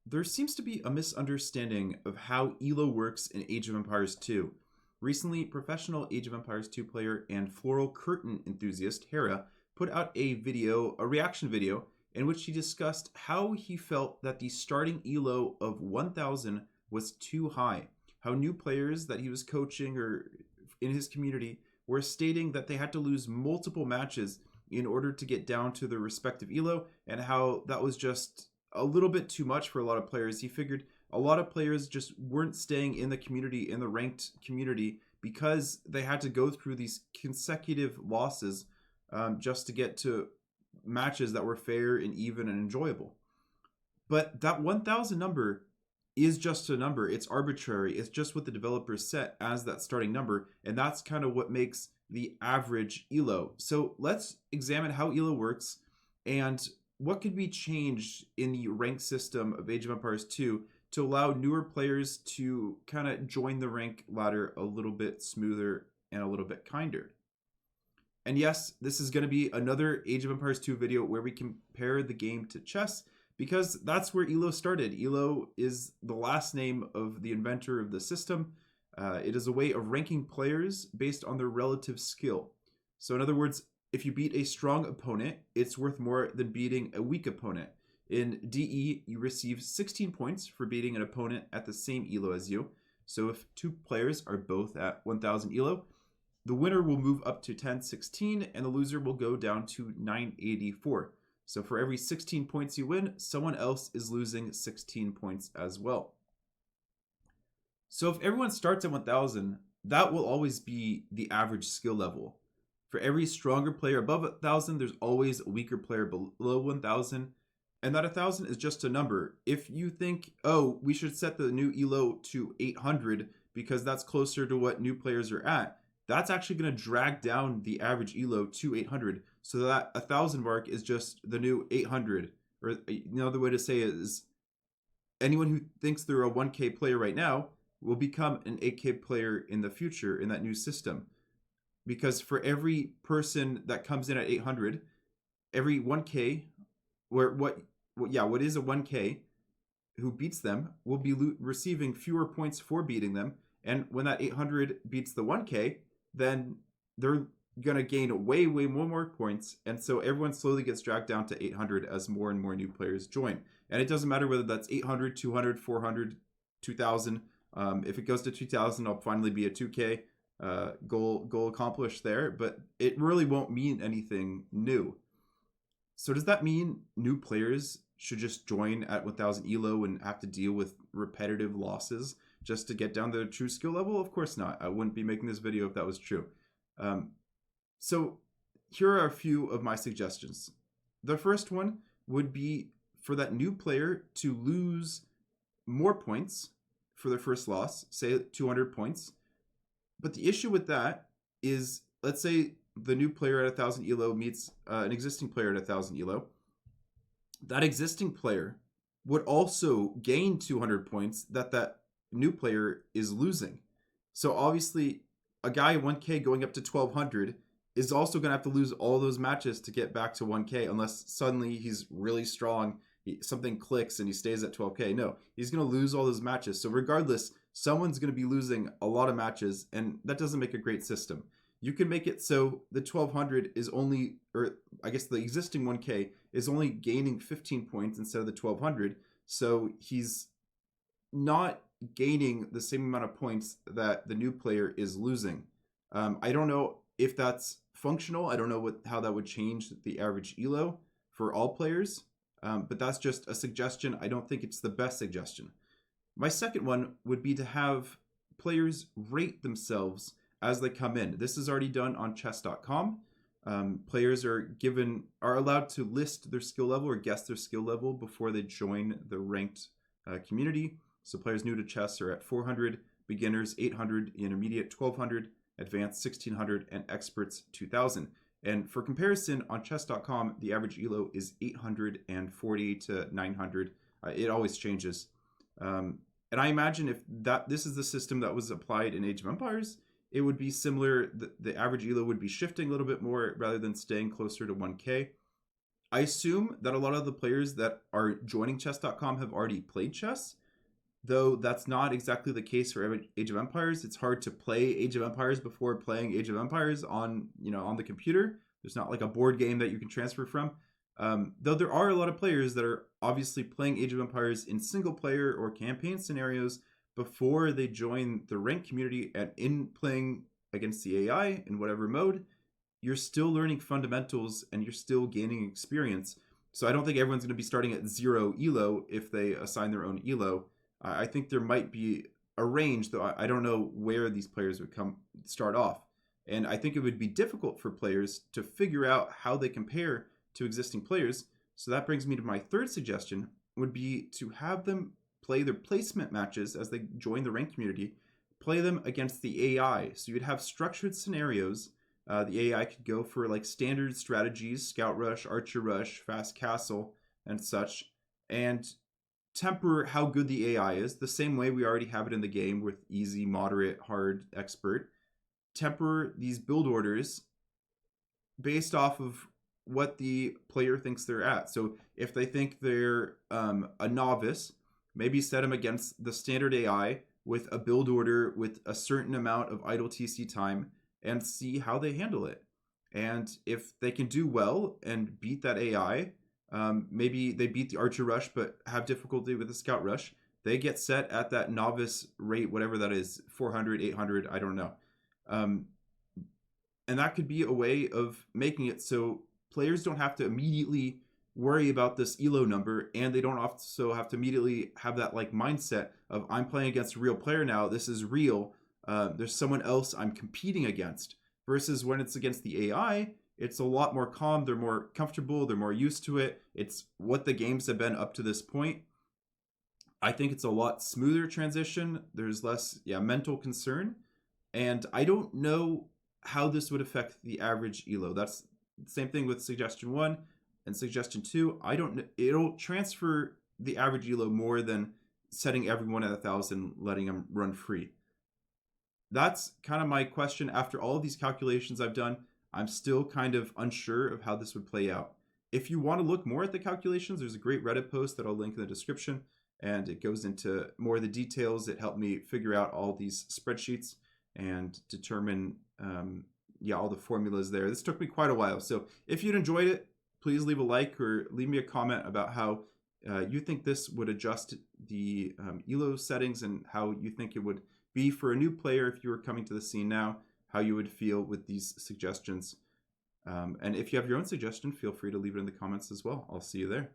There seems to be a misunderstanding of how ELO works in Age of Empires 2. Recently, professional Age of Empires 2 player and floral curtain enthusiast Hera put out a reaction video, in which he discussed how he felt that the starting ELO of 1000 was too high. How new players that he was coaching or in his community were stating that they had to lose multiple matches in order to get down to their respective ELO, and how that was just a little bit too much for a lot of players. He figured a lot of players just weren't staying in the community, in the ranked community, because they had to go through these consecutive losses just to get to matches that were fair and even and enjoyable. But that 1000 number is just a number. It's arbitrary. It's just what the developers set as that starting number. And that's kind of what makes the average ELO. So let's examine how ELO works and what could be changed in the rank system of Age of Empires 2 to allow newer players to kind of join the rank ladder a little bit smoother and a little bit kinder. And yes, this is going to be another Age of Empires 2 video where we compare the game to chess, because that's where ELO started. ELO is the last name of the inventor of the system. It is a way of ranking players based on their relative skill. So in other words, if you beat a strong opponent, it's worth more than beating a weak opponent. In DE, you receive 16 points for beating an opponent at the same ELO as you. So if two players are both at 1000 ELO, the winner will move up to 1016 and the loser will go down to 984. So for every 16 points you win, someone else is losing 16 points as well. So if everyone starts at 1000, that will always be the average skill level. For every stronger player above 1000, there's always a weaker player below 1000. And that 1000 is just a number. If you think, oh, we should set the new ELO to 800 because that's closer to what new players are at, that's actually going to drag down the average ELO to 800. So that 1000 mark is just the new 800. Or another way to say it is, anyone who thinks they're a 1K player right now will become an 8K player in the future in that new system. Because for every person that comes in at 800, every 1K, what is a 1K who beats them will be receiving fewer points for beating them. And when that 800 beats the 1K, then they're going to gain way more points. And so everyone slowly gets dragged down to 800 as more and more new players join. And it doesn't matter whether that's 800, 200, 400, 2000. If it goes to 2000, I'll finally be a 2K. Goal accomplished there, but it really won't mean anything new. So does that mean new players should just join at 1000 ELO and have to deal with repetitive losses just to get down to the true skill level? Of course not. I wouldn't be making this video if that was true. So here are a few of my suggestions. The first one would be for that new player to lose more points for their first loss, say 200 points. But the issue with that is, let's say the new player at 1000 ELO meets an existing player at 1000 ELO. That existing player would also gain 200 points that new player is losing. So obviously, a guy 1K going up to 1200 is also going to have to lose all those matches to get back to 1K, unless suddenly he's really strong, something clicks and he stays at 12K. No, he's going to lose all those matches. So regardless, someone's going to be losing a lot of matches, and that doesn't make a great system. You can make it so the 1200 is only, or I guess the existing 1K is only gaining 15 points instead of the 1200. So he's not gaining the same amount of points that the new player is losing. I don't know if that's functional. I don't know how that would change the average ELO for all players, but that's just a suggestion. I don't think it's the best suggestion. My second one would be to have players rate themselves as they come in. This is already done on chess.com. Players are allowed to list their skill level or guess their skill level before they join the ranked community. So players new to chess are at 400, beginners 800, intermediate 1200, advanced 1600, and experts 2000. And for comparison, on chess.com, the average ELO is 840 to 900. It always changes. And I imagine if this is the system that was applied in Age of Empires, it would be similar. The average ELO would be shifting a little bit more rather than staying closer to 1K. I assume that a lot of the players that are joining chess.com have already played chess, though that's not exactly the case for Age of Empires. It's hard to play Age of Empires before playing Age of Empires on, on the computer. There's not like a board game that you can transfer from. Though there are a lot of players that are obviously playing Age of Empires in single player or campaign scenarios before they join the ranked community, and in playing against the AI in whatever mode, you're still learning fundamentals and you're still gaining experience. So I don't think everyone's going to be starting at 0 elo if they assign their own elo. I think there might be a range, though I don't know where these players would start off. And I think it would be difficult for players to figure out how they compare to existing players. So that brings me to my third suggestion, would be to have them play their placement matches as they join the ranked community, play them against the AI. So you'd have structured scenarios. The AI could go for like standard strategies, Scout Rush, Archer Rush, Fast Castle, and such, and temper how good the AI is, the same way we already have it in the game with easy, moderate, hard, expert. Temper these build orders based off of what the player thinks they're at. So if they think they're a novice, maybe set them against the standard AI with a build order with a certain amount of idle TC time and see how they handle it. And if they can do well and beat that AI, maybe they beat the Archer Rush but have difficulty with the Scout Rush, they get set at that novice rate, whatever that is, 400, 800, I don't know. And that could be a way of making it so players don't have to immediately worry about this elo number, and they don't also have to immediately have that like mindset of, I'm playing against a real player now, this is real, there's someone else I'm competing against. Versus when it's against the AI, it's a lot more calm, they're more comfortable, they're more used to it, it's what the games have been up to this point. I think it's a lot smoother transition, there's less mental concern, and I don't know how this would affect the average elo. That's the same thing with suggestion 1 and suggestion 2. I don't know, it'll transfer the average elo more than setting everyone at 1,000, letting them run free. That's kind of my question. After all of these calculations I've done, I'm still kind of unsure of how this would play out. If you want to look more at the calculations, there's a great Reddit post that I'll link in the description, and it goes into more of the details. It helped me figure out all these spreadsheets and determine all the formulas there. This took me quite a while. So if you'd enjoyed it, please leave a like or leave me a comment about how you think this would adjust the elo settings, and how you think it would be for a new player if you were coming to the scene now, how you would feel with these suggestions. And if you have your own suggestion, feel free to leave it in the comments as well. I'll see you there.